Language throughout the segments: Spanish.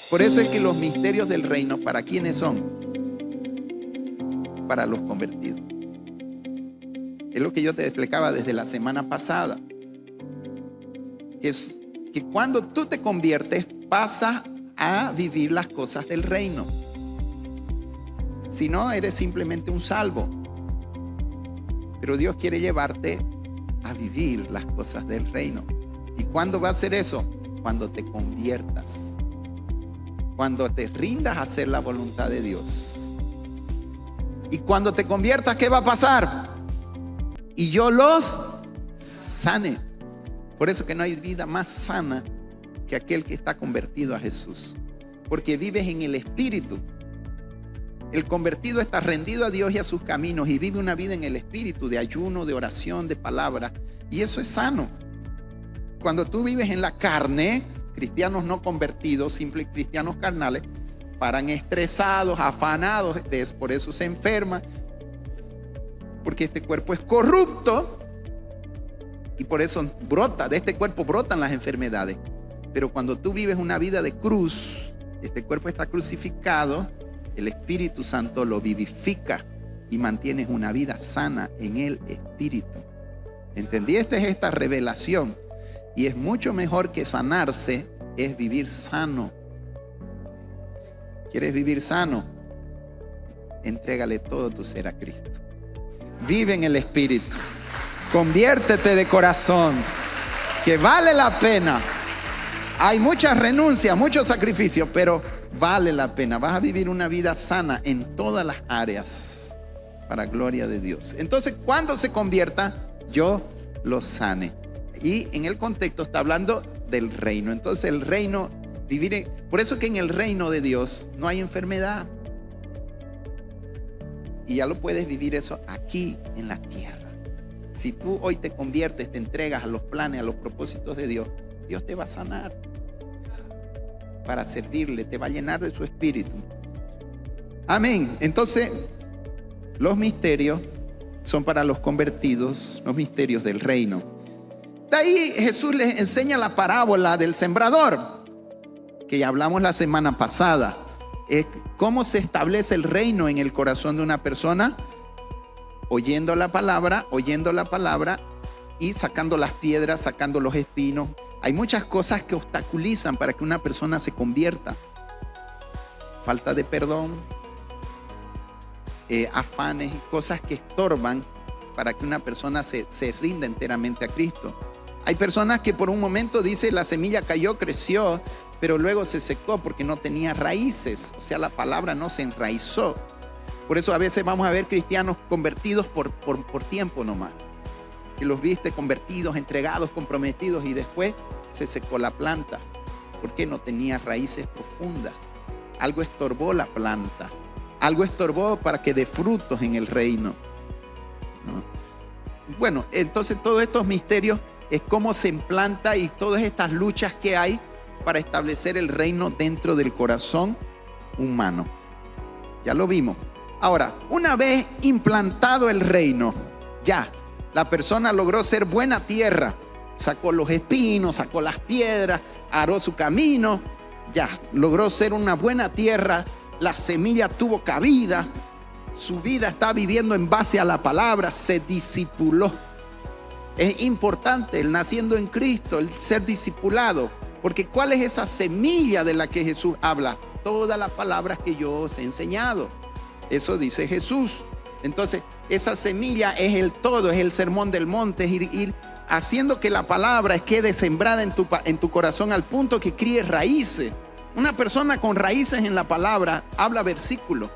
Por eso es que los misterios del reino, ¿para quiénes son? Para los convertidos. Es lo que yo te explicaba desde la semana pasada. Es que cuando tú te conviertes, pasas a vivir las cosas del reino. Si no, eres simplemente un salvo. Pero Dios quiere llevarte a vivir las cosas del reino. ¿Y cuándo va a hacer eso? Cuando te conviertas. Cuando te rindas a hacer la voluntad de Dios. Y cuando te conviertas, ¿qué va a pasar? Y yo los sane. Por eso que no hay vida más sana que aquel que está convertido a Jesús. Porque vives en el Espíritu. El convertido está rendido a Dios y a sus caminos y vive una vida en el Espíritu, de ayuno, de oración, de palabra. Y eso es sano. Cuando tú vives en la carne, cristianos no convertidos, simples cristianos carnales, paran estresados, afanados, por eso se enferman, porque este cuerpo es corrupto y por eso de este cuerpo brotan las enfermedades. Pero cuando tú vives una vida de cruz, este cuerpo está crucificado, el Espíritu Santo lo vivifica y mantienes una vida sana en el Espíritu. ¿Entendí? Esta es esta revelación. Y es mucho mejor que sanarse, es vivir sano. ¿Quieres vivir sano? Entrégale todo tu ser a Cristo. Vive en el Espíritu. Conviértete de corazón, que vale la pena. Hay muchas renuncias, muchos sacrificios, pero vale la pena. Vas a vivir una vida sana en todas las áreas para gloria de Dios. Entonces, cuando se convierta, yo lo sane. Y en el contexto está hablando del reino. Entonces el reino, por eso que en el reino de Dios no hay enfermedad. Y ya lo puedes vivir eso aquí en la tierra. Si tú hoy te conviertes, te entregas a los planes, a los propósitos de Dios, Dios te va a sanar para servirle, te va a llenar de su espíritu. Amén. Entonces, los misterios son para los convertidos, los misterios del reino. De ahí Jesús les enseña la parábola del sembrador, que ya hablamos la semana pasada. ¿Cómo se establece el reino en el corazón de una persona? Oyendo la palabra y sacando las piedras, sacando los espinos. Hay muchas cosas que obstaculizan para que una persona se convierta. Falta de perdón, afanes y cosas que estorban para que una persona se rinda enteramente a Cristo. Hay personas que por un momento dice la semilla cayó, creció, pero luego se secó porque no tenía raíces. O sea, la palabra no se enraizó. Por eso a veces vamos a ver cristianos convertidos por tiempo nomás. Que los viste convertidos, entregados, comprometidos y después se secó la planta. Porque no tenía raíces profundas. Algo estorbó la planta. Algo estorbó para que dé frutos en el reino. ¿No? Bueno, entonces todos estos misterios es cómo se implanta y todas estas luchas que hay para establecer el reino dentro del corazón humano. Ya lo vimos. Ahora, una vez implantado el reino, ya, la persona logró ser buena tierra. Sacó los espinos, sacó las piedras, aró su camino. Ya, logró ser una buena tierra. La semilla tuvo cabida. Su vida está viviendo en base a la palabra. Se discipuló. Es importante el naciendo en Cristo, el ser discipulado. Porque ¿cuál es esa semilla de la que Jesús habla? Todas las palabras que yo os he enseñado. Eso dice Jesús. Entonces, esa semilla es el todo, es el sermón del monte, es ir haciendo que la palabra quede sembrada en tu corazón al punto que críe raíces. Una persona con raíces en la palabra habla versículos.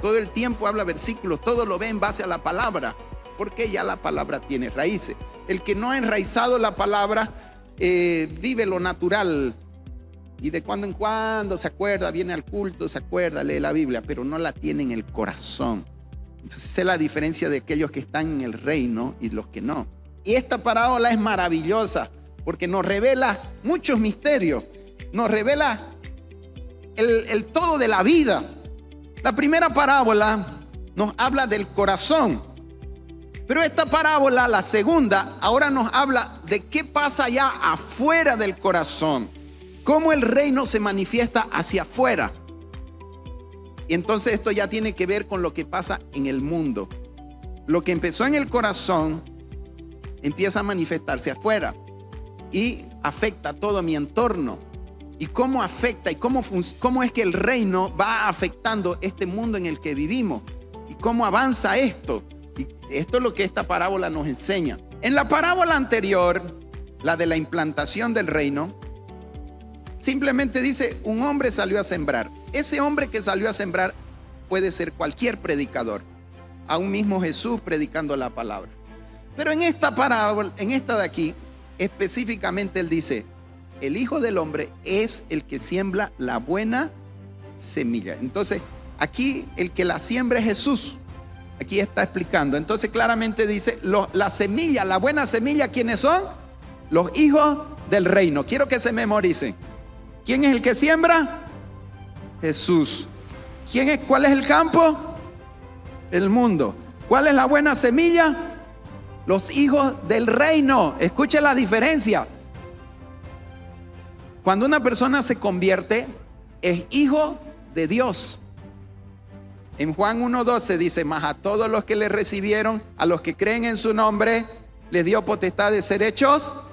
Todo el tiempo habla versículos, todo lo ve en base a la palabra, porque ya la palabra tiene raíces. El que no ha enraizado la palabra vive lo natural. Y de cuando en cuando se acuerda, viene al culto, se acuerda, lee la Biblia, pero no la tiene en el corazón. Entonces esa es la diferencia de aquellos que están en el reino y los que no. Y esta parábola es maravillosa porque nos revela muchos misterios. Nos revela el todo de la vida. La primera parábola nos habla del corazón. Pero esta parábola, la segunda, ahora nos habla de qué pasa allá afuera del corazón. cómo el reino se manifiesta hacia afuera. Y entonces esto ya tiene que ver con lo que pasa en el mundo. Lo que empezó en el corazón empieza a manifestarse afuera y afecta todo mi entorno. Y cómo afecta y cómo es que el reino va afectando este mundo en el que vivimos. Y cómo avanza esto. Y esto es lo que esta parábola nos enseña. En la parábola anterior, la de la implantación del reino, simplemente dice, un hombre salió a sembrar. Ese hombre que salió a sembrar puede ser cualquier predicador, aún mismo Jesús predicando la palabra. Pero en esta parábola, en esta de aquí, específicamente él dice, el Hijo del Hombre es el que siembra la buena semilla. Entonces, aquí el que la siembra es Jesús. Aquí está explicando. Entonces claramente dice, la semilla, la buena semilla, ¿quiénes son? Los hijos del reino. Quiero que se memoricen. ¿Quién es el que siembra? Jesús. ¿Cuál es el campo? El mundo. ¿Cuál es la buena semilla? Los hijos del reino. Escuche la diferencia. Cuando una persona se convierte, es hijo de Dios. En Juan 1:12 dice, mas a todos los que le recibieron, a los que creen en su nombre, les dio potestad de ser hechos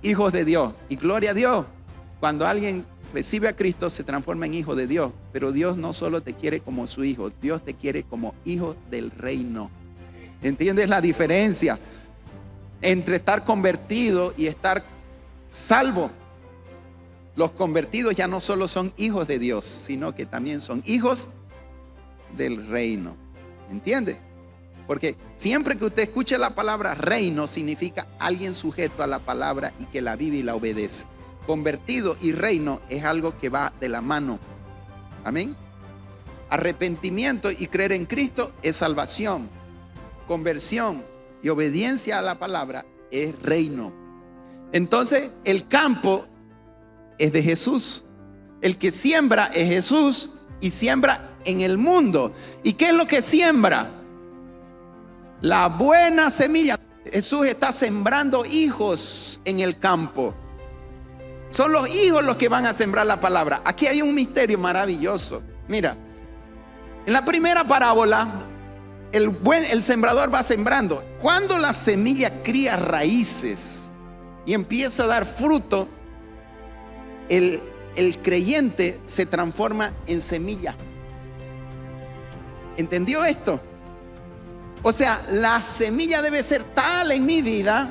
hijos de Dios. Y gloria a Dios, cuando alguien recibe a Cristo se transforma en hijo de Dios. Pero Dios no solo te quiere como su hijo, Dios te quiere como hijo del reino. ¿Entiendes la diferencia entre estar convertido y estar salvo? Los convertidos ya no solo son hijos de Dios, sino que también son hijos del reino. ¿Entiende? Porque siempre que usted escuche la palabra reino, significa alguien sujeto a la palabra y que la vive y la obedece. Convertido y reino es algo que va de la mano. Amén. Arrepentimiento y creer en Cristo es salvación. Conversión y obediencia a la palabra es reino. Entonces el campo es de Jesús. El que siembra es Jesús y siembra en el mundo. ¿Y qué es lo que siembra? La buena semilla. Jesús está sembrando hijos en el campo. Son los hijos los que van a sembrar la palabra. Aquí hay un misterio maravilloso. Mira, en la primera parábola, el sembrador va sembrando. Cuando la semilla cría raíces y empieza a dar fruto, el creyente se transforma en semilla. ¿Entendió esto? O sea, la semilla debe ser tal en mi vida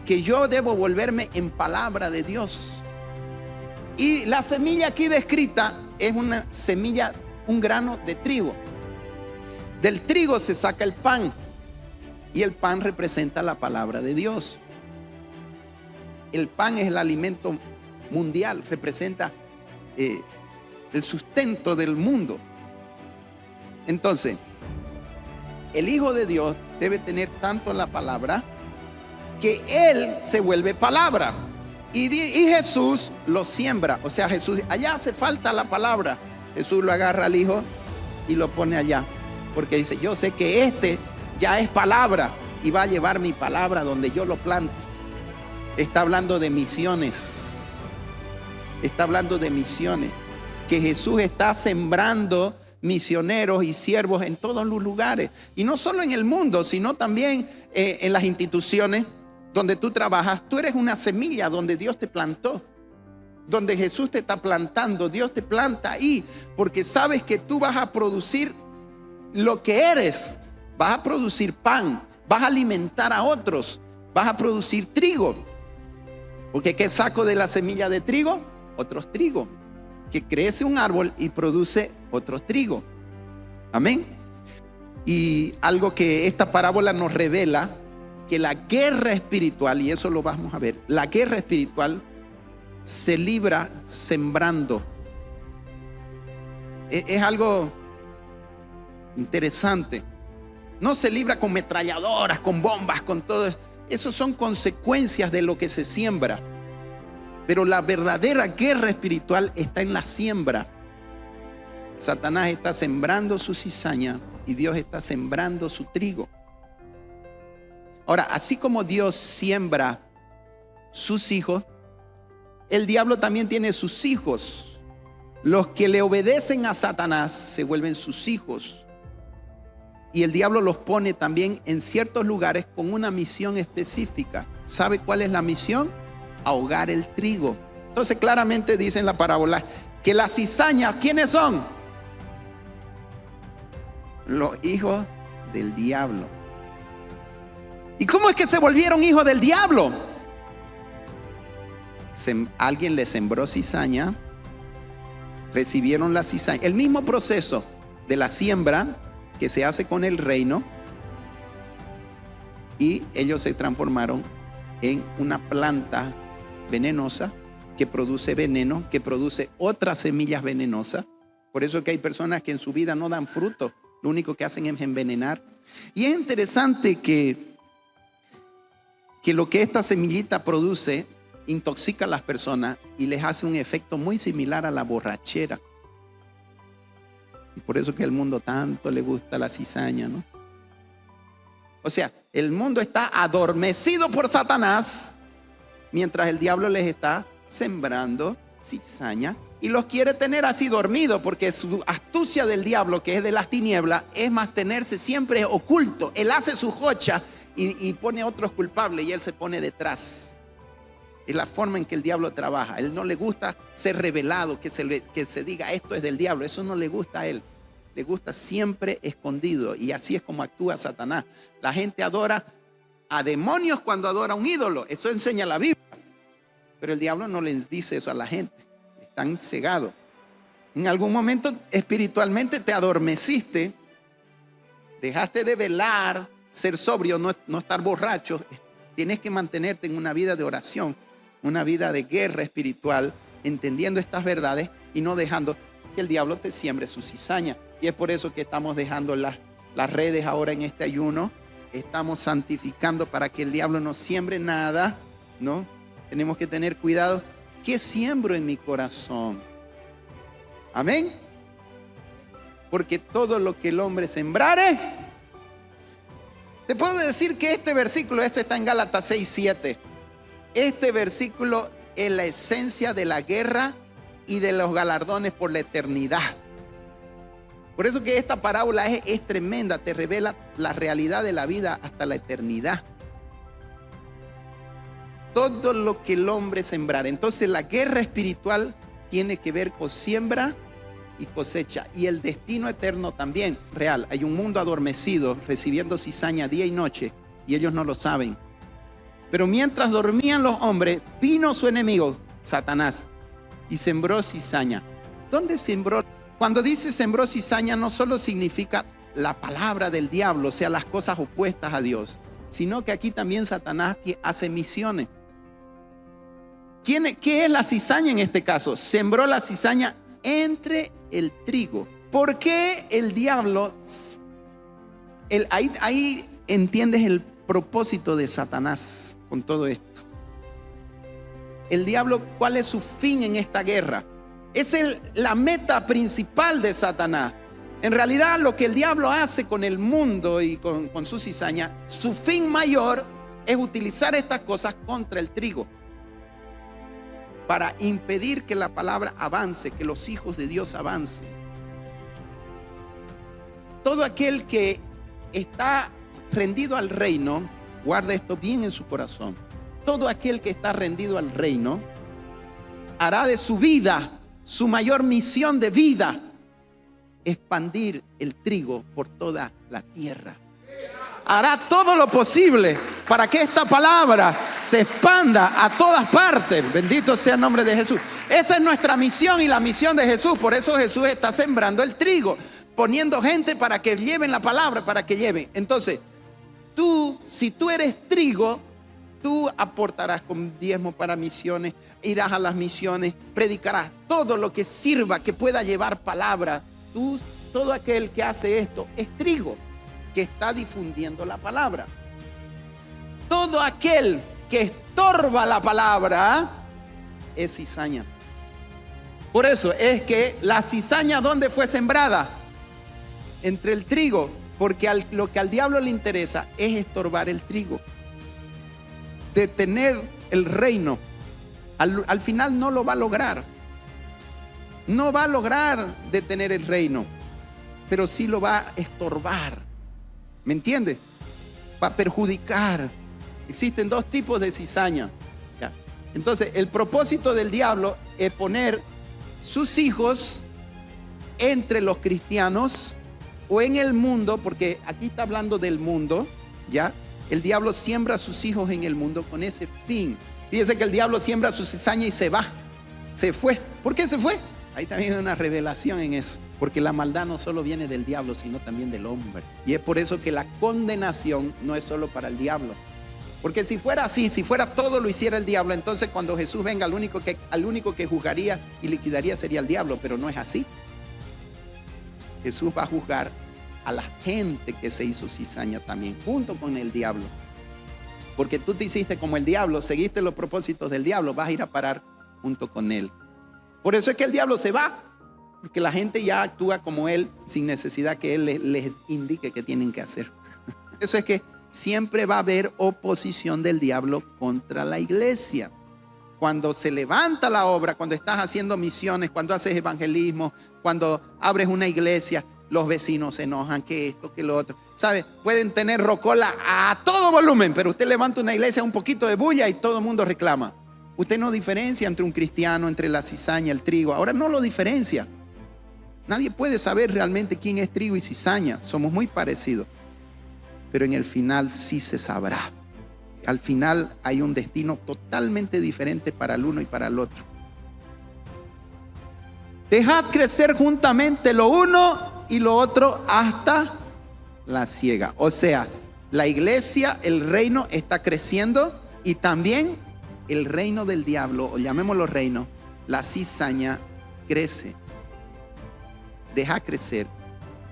que yo debo volverme en palabra de Dios. Y la semilla aquí descrita es una semilla, un grano de trigo. Del trigo se saca el pan y el pan representa la palabra de Dios. El pan es el alimento mundial, representa el sustento del mundo. Entonces, el Hijo de Dios debe tener tanto la palabra que Él se vuelve palabra. Y Jesús lo siembra. O sea, Jesús, allá hace falta la palabra. Jesús lo agarra al Hijo y lo pone allá. Porque dice, yo sé que este ya es palabra y va a llevar mi palabra donde yo lo plante. Está hablando de misiones. Está hablando de misiones. Que Jesús está sembrando misioneros y siervos en todos los lugares. Y no solo en el mundo, sino también en las instituciones donde tú trabajas. Tú eres una semilla donde Dios te plantó. Donde Jesús te está plantando. Dios te planta ahí. Porque sabes que tú vas a producir lo que eres. Vas a producir pan. Vas a alimentar a otros. Vas a producir trigo. Porque ¿qué saco de la semilla de trigo? Otros trigo. Que crece un árbol y produce otros trigo. Amén. Y algo que esta parábola nos revela, que la guerra espiritual, y eso lo vamos a ver, la guerra espiritual se libra sembrando. Es algo interesante. No se libra con metralladoras, con bombas, con todo. Eso son consecuencias de lo que se siembra. Pero la verdadera guerra espiritual está en la siembra. Satanás está sembrando su cizaña y Dios está sembrando su trigo. Ahora, así como Dios siembra sus hijos, el diablo también tiene sus hijos. Los que le obedecen a Satanás se vuelven sus hijos. Y el diablo los pone también en ciertos lugares con una misión específica. ¿Sabe cuál es la misión? Ahogar el trigo. Entonces claramente dice en la parábola que las cizañas, ¿quiénes son? Los hijos del diablo. ¿Y cómo es que se volvieron hijos del diablo? Alguien les sembró cizaña, recibieron la cizaña. El mismo proceso de la siembra que se hace con el reino, y ellos se transformaron en una planta venenosa que produce veneno, que produce otras semillas venenosas. Por eso es que hay personas que en su vida no dan fruto, lo único que hacen es envenenar. Y es interesante que lo que esta semillita produce intoxica a las personas y les hace un efecto muy similar a la borrachera. Y por eso que al mundo tanto le gusta la cizaña, ¿no? O sea, el mundo está adormecido por Satanás, mientras el diablo les está sembrando cizaña y los quiere tener así dormidos, porque su astucia del diablo, que es de las tinieblas, es mantenerse siempre oculto. Él hace su jocha y pone a otros culpables y él se pone detrás. Es la forma en que el diablo trabaja. A él no le gusta ser revelado, que se diga esto es del diablo. Eso no le gusta a él. Le gusta siempre escondido, y así es como actúa Satanás. La gente adora a demonios cuando adora a un ídolo. Eso enseña la Biblia. Pero el diablo no les dice eso a la gente. Están cegados. En algún momento espiritualmente te adormeciste, dejaste de velar, ser sobrio, no estar borracho. Tienes que mantenerte en una vida de oración, una vida de guerra espiritual, entendiendo estas verdades y no dejando que el diablo te siembre su cizaña. Y es por eso que estamos dejando las redes ahora en este ayuno. Estamos santificando para que el diablo no siembre nada, ¿no? Tenemos que tener cuidado. ¿Qué siembro en mi corazón? Amén. Porque todo lo que el hombre sembrare. Te puedo decir que este versículo, está en Gálatas 6:7. Este versículo es la esencia de la guerra y de los galardones por la eternidad. Por eso que esta parábola es tremenda, te revela la realidad de la vida hasta la eternidad. Todo lo que el hombre sembrara. Entonces la guerra espiritual tiene que ver con siembra y cosecha, y el destino eterno también real. Hay un mundo adormecido recibiendo cizaña día y noche, y ellos no lo saben. Pero mientras dormían los hombres, vino su enemigo, Satanás, y sembró cizaña. ¿Dónde sembró? Cuando dice sembró cizaña, no solo significa la palabra del diablo, o sea, las cosas opuestas a Dios, sino que aquí también Satanás hace misiones. ¿Qué es la cizaña en este caso? Sembró la cizaña entre el trigo. ¿Por qué el diablo? Ahí entiendes el propósito de Satanás con todo esto. El diablo, ¿cuál es su fin en esta guerra? Es la meta principal de Satanás. En realidad, lo que el diablo hace con el mundo y con su cizaña, su fin mayor es utilizar estas cosas contra el trigo, para impedir que la palabra avance, que los hijos de Dios avancen. Todo aquel que está rendido al reino, guarda esto bien en su corazón. Todo aquel que está rendido al reino hará de su vida, su mayor misión de vida, expandir el trigo por toda la tierra. Hará todo lo posible para que esta palabra se expanda a todas partes. Bendito sea el nombre de Jesús. Esa es nuestra misión y la misión de Jesús. Por eso Jesús está sembrando el trigo, poniendo gente para que lleven la palabra, para que lleven. Entonces, si tú eres trigo, tú aportarás con diezmo para misiones, irás a las misiones, predicarás todo lo que sirva, que pueda llevar palabra. Todo aquel que hace esto es trigo, que está difundiendo la palabra. Todo aquel que estorba la palabra es cizaña. Por eso es que la cizaña, ¿dónde fue sembrada? Entre el trigo, porque lo que al diablo le interesa es estorbar el trigo, detener el reino. al final no lo va a lograr. No va a lograr detener el reino, pero sí lo va a estorbar. ¿Me entiende? Va a perjudicar. Existen dos tipos de cizaña. Entonces, el propósito del diablo es poner sus hijos entre los cristianos o en el mundo, porque aquí está hablando del mundo, ¿ya? El diablo siembra a sus hijos en el mundo con ese fin. Fíjese que el diablo siembra su cizaña y se va, se fue. ¿Por qué se fue? Ahí también hay una revelación en eso, porque la maldad no solo viene del diablo, sino también del hombre. Y es por eso que la condenación no es solo para el diablo. Porque si fuera así, si fuera todo lo hiciera el diablo, entonces cuando Jesús venga, al único que juzgaría y liquidaría sería el diablo, pero no es así. Jesús va a juzgar a la gente que se hizo cizaña también, junto con el diablo. Porque tú te hiciste como el diablo, seguiste los propósitos del diablo, vas a ir a parar junto con él. Por eso es que el diablo se va, porque la gente ya actúa como él sin necesidad que él les indique qué tienen que hacer. Eso es que siempre va a haber oposición del diablo contra la iglesia. Cuando se levanta la obra, cuando estás haciendo misiones, cuando haces evangelismo, cuando abres una iglesia, los vecinos se enojan, que esto, que lo otro. ¿Sabe? Pueden tener rocola a todo volumen, pero usted levanta una iglesia, un poquito de bulla y todo el mundo reclama. Usted no diferencia entre un cristiano, entre la cizaña, el trigo. Ahora no lo diferencia. Nadie puede saber realmente quién es trigo y cizaña. Somos muy parecidos. Pero en el final sí se sabrá. Al final hay un destino totalmente diferente para el uno y para el otro. Dejad crecer juntamente lo uno y lo otro hasta la siega. O sea, la iglesia, el reino está creciendo y también el reino del diablo, o llamémoslo reino, la cizaña crece. Deja crecer,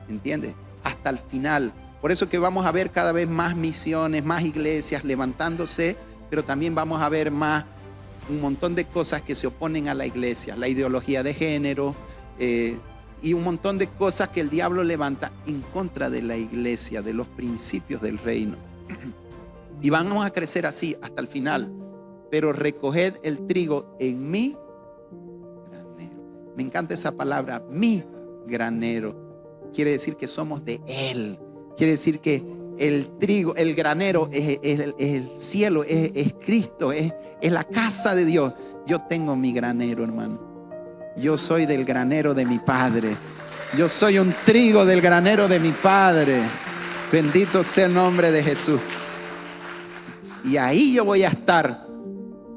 ¿entiendes? Hasta el final. Por eso que vamos a ver cada vez más misiones, más iglesias levantándose, pero también vamos a ver un montón de cosas que se oponen a la iglesia, la ideología de género y un montón de cosas que el diablo levanta en contra de la iglesia, de los principios del reino. Y vamos a crecer así hasta el final. Pero recoged el trigo en mi granero. Me encanta esa palabra, mi granero. Quiere decir que somos de Él. Quiere decir que el trigo, el granero es el cielo, es Cristo, es la casa de Dios. Yo tengo mi granero, hermano. Yo soy del granero de mi Padre. Yo soy un trigo del granero de mi Padre. Bendito sea el nombre de Jesús. Y ahí yo voy a estar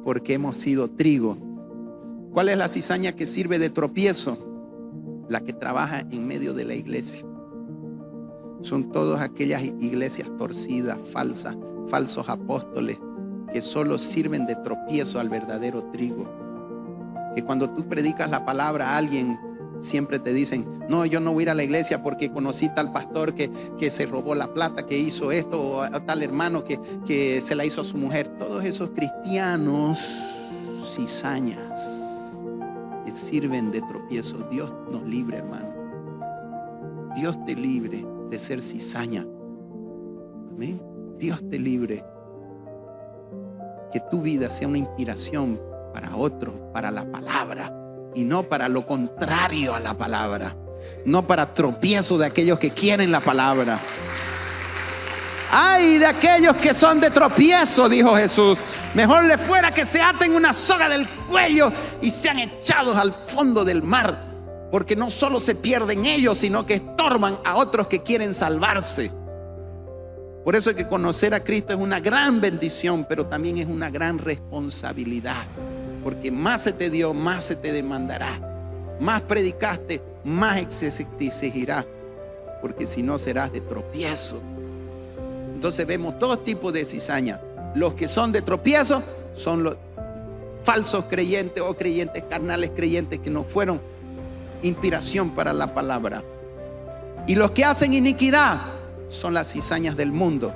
porque hemos sido trigo. ¿Cuál es la cizaña que sirve de tropiezo? La que trabaja en medio de la iglesia. Son todas aquellas iglesias torcidas, falsas, falsos apóstoles que solo sirven de tropiezo al verdadero trigo. Que cuando tú predicas la palabra a alguien, siempre te dicen: no, yo no voy a ir a la iglesia porque conocí tal pastor que se robó la plata, que hizo esto, o tal hermano que se la hizo a su mujer. Todos esos cristianos cizañas que sirven de tropiezo. Dios nos libre, hermano. Dios te libre de ser cizaña. Amén. Dios te libre. Que tu vida sea una inspiración para otros, para la palabra, y no para lo contrario a la palabra, no para tropiezo de aquellos que quieren la palabra. Ay de aquellos que son de tropiezo, dijo Jesús. Mejor les fuera que se aten una soga del cuello y sean echados al fondo del mar, porque no solo se pierden ellos, sino que estorban a otros que quieren salvarse. Por eso es que conocer a Cristo es una gran bendición, pero también es una gran responsabilidad. Porque más se te dio, más se te demandará. Más predicaste, más se te exigirá. Porque si no, serás de tropiezo. Entonces vemos dos tipos de cizaña. Los que son de tropiezo son los falsos creyentes o creyentes carnales, creyentes que no fueron inspiración para la palabra. Y los que hacen iniquidad son las cizañas del mundo.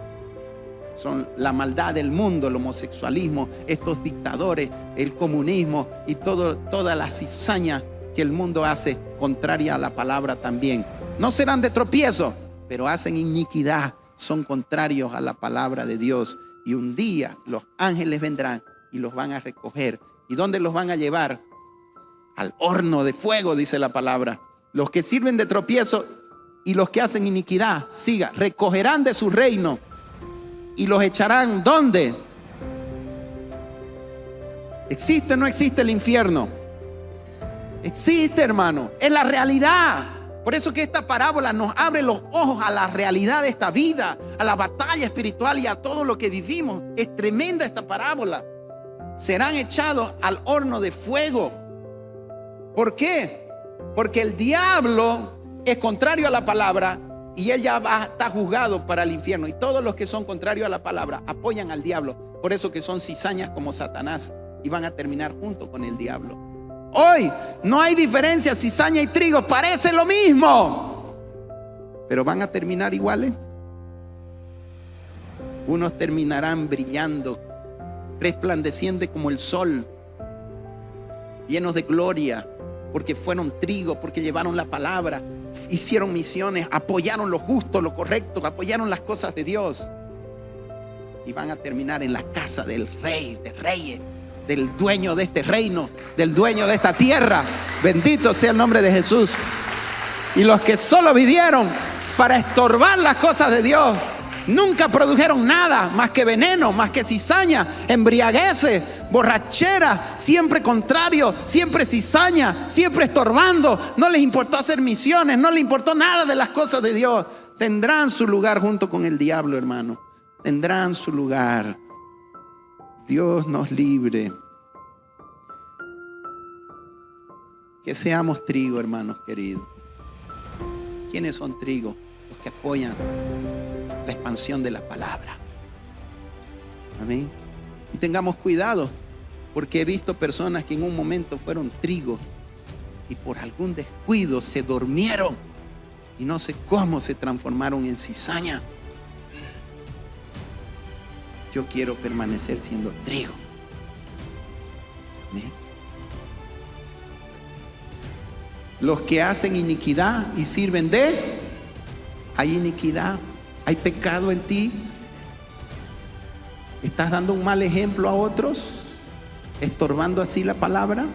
Son la maldad del mundo, el homosexualismo, estos dictadores, el comunismo y toda la cizaña que el mundo hace contraria a la palabra también. No serán de tropiezo, pero hacen iniquidad, son contrarios a la palabra de Dios. Y un día los ángeles vendrán y los van a recoger ¿Y dónde los van a llevar? Al horno de fuego, dice la palabra. Los que sirven de tropiezo y los que hacen iniquidad, siga, recogerán de su reino y los echarán, ¿dónde? ¿Existe o no existe el infierno? Existe, hermano, es la realidad. Por eso que esta parábola nos abre los ojos a la realidad de esta vida, a la batalla espiritual y a todo lo que vivimos. Es tremenda esta parábola. Serán echados al horno de fuego. ¿Por qué? Porque el diablo es contrario a la palabra y él ya está juzgado para el infierno. Y todos los que son contrarios a la palabra apoyan al diablo. Por eso que son cizañas como Satanás y van a terminar junto con el diablo. Hoy no hay diferencia, cizaña y trigo, parece lo mismo, pero van a terminar iguales. Unos terminarán brillando, resplandeciendo como el sol, llenos de gloria, porque fueron trigo, porque llevaron la palabra, hicieron misiones, apoyaron lo justo, lo correcto, apoyaron las cosas de Dios. Y van a terminar en la casa del rey, de reyes, del dueño de este reino, del dueño de esta tierra. Bendito sea el nombre de Jesús. Y los que solo vivieron para estorbar las cosas de Dios, nunca produjeron nada más que veneno, más que cizaña, embriagueces, borrachera, siempre contrario, siempre cizaña, siempre estorbando. No les importó hacer misiones, no les importó nada de las cosas de Dios. Tendrán su lugar junto con el diablo, hermano. Tendrán su lugar. Dios nos libre. Que seamos trigo, hermanos queridos. ¿Quiénes son trigo? Los que apoyan la expansión de la palabra. Amén. Y tengamos cuidado, porque he visto personas que en un momento fueron trigo y por algún descuido se durmieron y no sé cómo se transformaron en cizaña. Yo quiero permanecer siendo trigo. ¿Amén? Los que hacen iniquidad y sirven de, hay iniquidad, hay pecado en ti. ¿Estás dando un mal ejemplo a otros? ¿Estorbando así la palabra?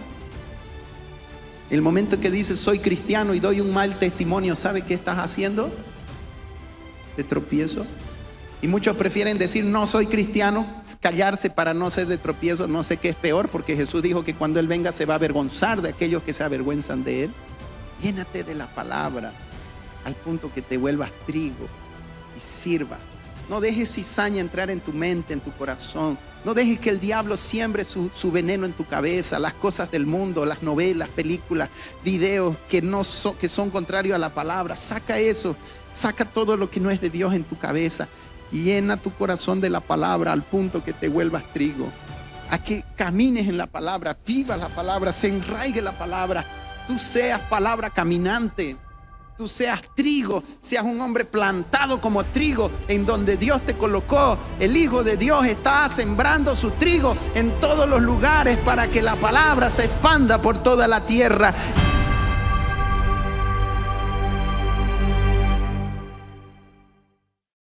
El momento que dices soy cristiano y doy un mal testimonio, ¿sabe qué estás haciendo? De tropiezo. Y muchos prefieren decir no soy cristiano, callarse para no ser de tropiezo. No sé qué es peor, porque Jesús dijo que cuando Él venga se va a avergonzar de aquellos que se avergüenzan de Él. Llénate de la palabra al punto que te vuelvas trigo y sirva. No dejes cizaña entrar en tu mente, en tu corazón. No dejes que el diablo siembre su veneno en tu cabeza. Las cosas del mundo, las novelas, películas, videos que son contrarios a la palabra. Saca eso, saca todo lo que no es de Dios en tu cabeza. Llena tu corazón de la palabra al punto que te vuelvas trigo. A que camines en la palabra, vivas la palabra, se enraigue la palabra. Tú seas palabra caminante. Tú seas trigo, seas un hombre plantado como trigo en donde Dios te colocó. El Hijo de Dios está sembrando su trigo en todos los lugares para que la palabra se expanda por toda la tierra.